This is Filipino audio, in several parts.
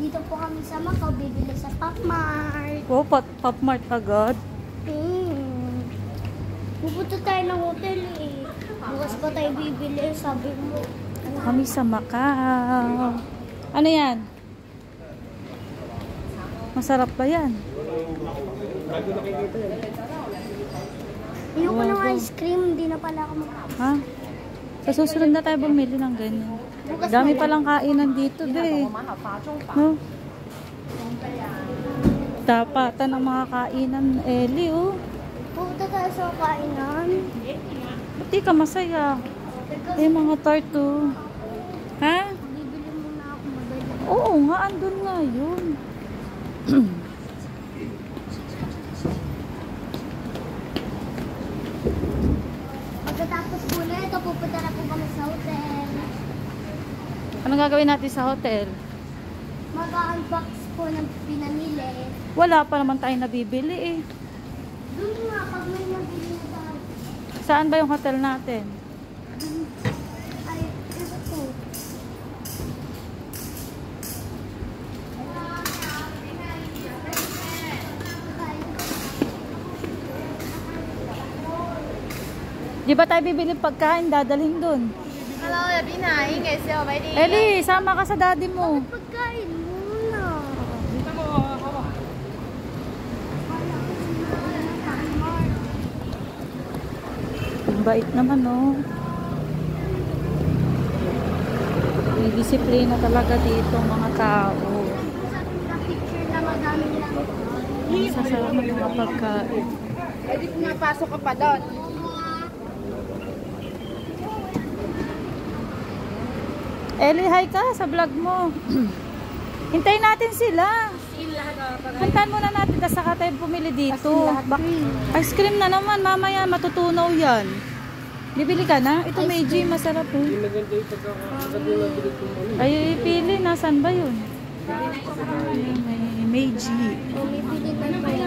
Dito po kami sa Macau, bibili sa Pop Mart. Oh, Pop Mart agad. Pupunta tayo ng hotel eh. Bukas pa tayo bibili, sabi mo. Kami sa Macau. Ano yan? Masarap ba yan? Ayoko ng ice cream, hindi na pala ako Ha? Sa susunod na tayo bumili ng ganyan. Dami palang kainan dito, be. No? Tapatan ng mga kainan, Ellie, oh. Pupunta tayo sa kainan. Ba't di ka masaya? Eh, mga tarto. Ha? Bibili muna ako madali. Oo nga, andun nga yun. Pagkatapos po na ito, pupunta na po kami sa hotel. Anong gagawin natin sa hotel? Mag-unbox po ng pinamili. Wala pa naman tayo nabibili eh. Doon nga, pag may nabili na tayo. Saan ba yung hotel natin? Ay, ito po. Di ba tayo bibili pagkain, dadalhin dun? Ellie, sama ka sa daddy mo. Pagkain muna. Ang bait naman, no? May disiplina talaga dito mga tao. Picture na madami lang. Ang sasarap ng mga pagkain. Pwede pumapasok ka pa doon. Ellie, hi ka sa vlog mo. Hintayin natin sila. Puntahan muna natin kasi saka tayo pumili dito. Ice cream na naman, mamaya matutunaw yan. Bibili ka na? Ito Meiji, masarap eh. Ay, pili. Nasaan ba yun? May Meiji.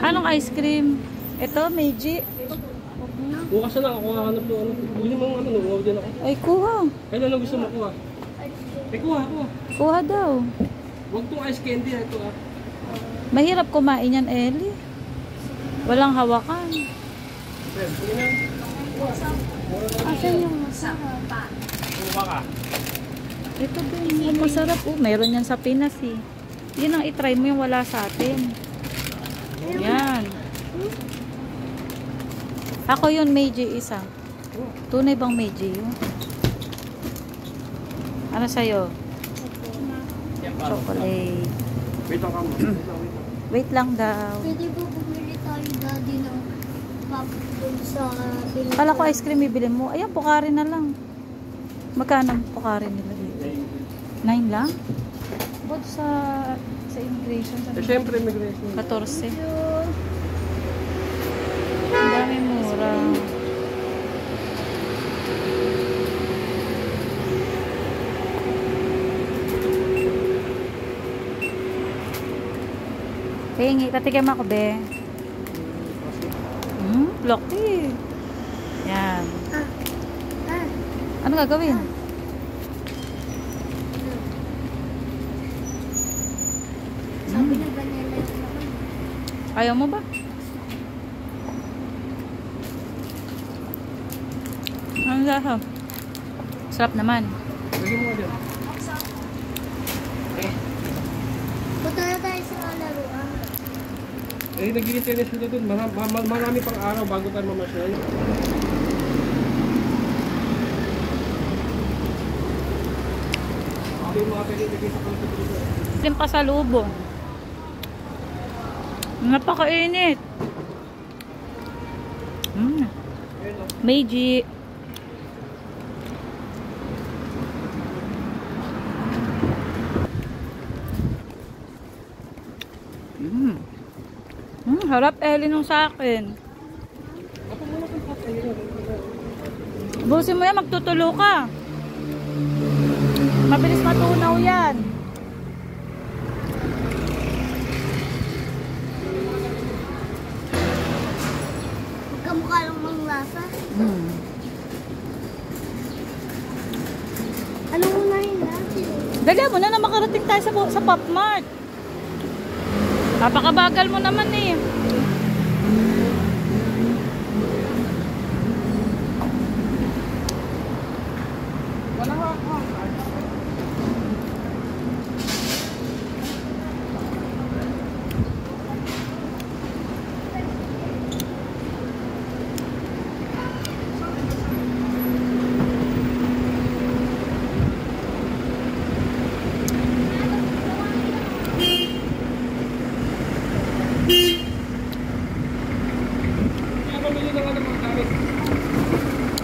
Anong ice cream? Ito, Meiji. Bukas na lang ako hahanap doon. Bili mo ng uwaw din ako. Ay, kuha. Kailan lang gusto mo kuha? Kuha. Kuha daw. Huwag tong ice candy na ito ah. Mahirap kumain yan, Ellie. Walang hawakan. Asan yung masarap? Kuha ka. Ito din, masarap. Mayroon yan sa Pinas eh. Yun ang itry mo yung wala sa atin. Yan. Ako yun, Meiji isa. Tunay bang Meiji yun? Ano sa'yo? Chocolate. Wait lang ka mo. Wait lang daw. Pwede po bumili tayo daddy ng pop dun sa pinili. Kala ko ice cream bibili mo. Ayan, Pocari na lang. Magkano ang Pocari nila dito? 9 lang? But sa immigration. Eh syempre immigration. 14. Ang dami mura. Hingi, katikim ako, be. Lucky. Yan. Ano gagawin? Sabi na ganyan lang naman. Ayaw mo ba? Ano lasa? Sarap naman. Bili mo din. Punta na tayo sa laruan. Eh nag-iintay na sila doon. Marami pang araw bago tayo mamasyal. Ito yung mga pinitagay sa kalapit. Din pa sa lubong. Napakainit. Meiji. Harap Ellie nung sa akin. Busin mo yan, magtutulo ka. Mabilis matunaw yan. Magkamukha lang mang lasa. Ano muna yun natin? Dali mo na makarating. makarating tayo sa Pop Mart. Napakabagal mo naman eh.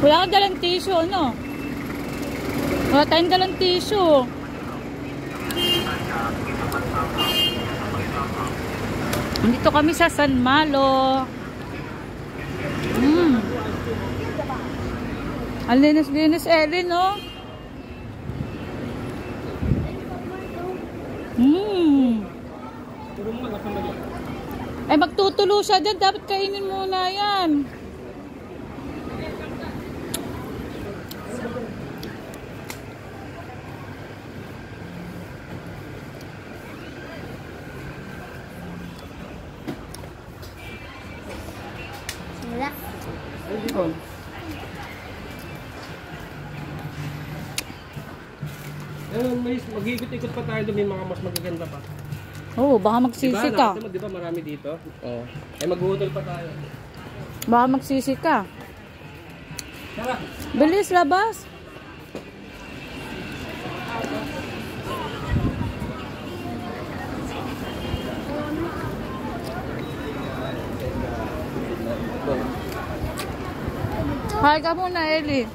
Wala kang dalang tissue, ano? Wala tayong dalang tissue. Dito kami sa San Malo. Ang linis-linis, Ellen, no? Ay, magtutulo siya dyan. Dapat kainin muna yan. Wala. Mag-ikot-ikot pa tayo doon, may mga mas magaganda pa. Oo, baka magsisi ka. Di ba marami dito? Oo. Eh mag-hotel pa tayo. Baka magsisi ka. Tara. Bilis, labas. Hi ka muna, Ellie.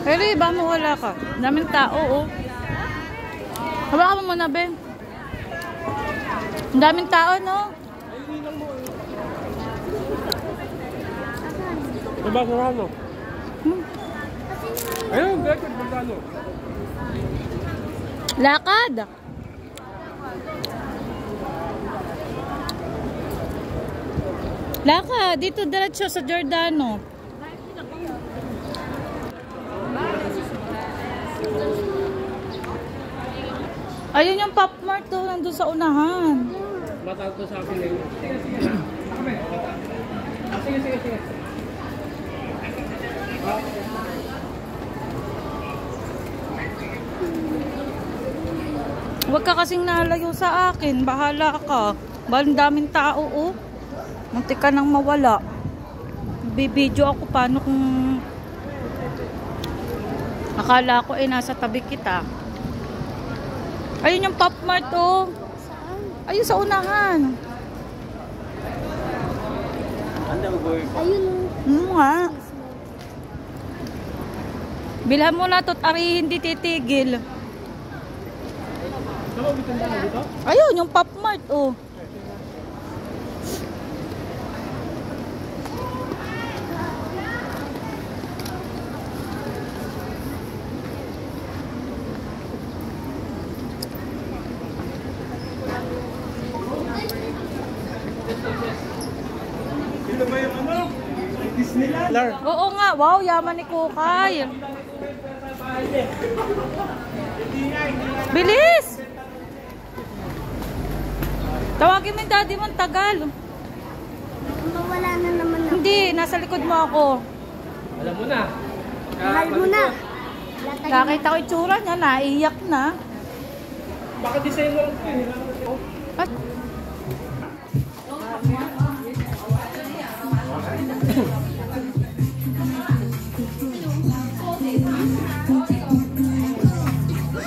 Ellie, ba mo wala ka? Daming tao, oh. Hawakan mo muna, Ben. Ang daming tao, no? Diba, Sorano? Ayun, gagawin, Sorano. Lakad. Lakad, dito diretso sa Giordano. Ayun yung Pop Mart doon, nandun sa unahan. Matawag ko sa akin eh. Sige. Huwag ka kasing nalayo sa akin. Bahala ka. Balang daming tao, oh. Muntik ka nang mawala. Bibidyo ako paano kung akala ko eh nasa tabi kita. Ayun yung Pop Mart, oh. Ayun sa unahan. Ayun. Nga. Bilhan mo na to't ari hindi titigil. Ayun, yung Pop Mart, oh. Ito ba yung ano? Disneyland? Oo nga, wow, yaman ni Kukay. Bilis! Tawagin mo yung daddy mo, tagal. Mawala na naman ako. Hindi, nasa likod mo ako. Alam mo na. Mahal mo na. Nakita ko itsura niya, naiyak na. Baka design mo lang ito. At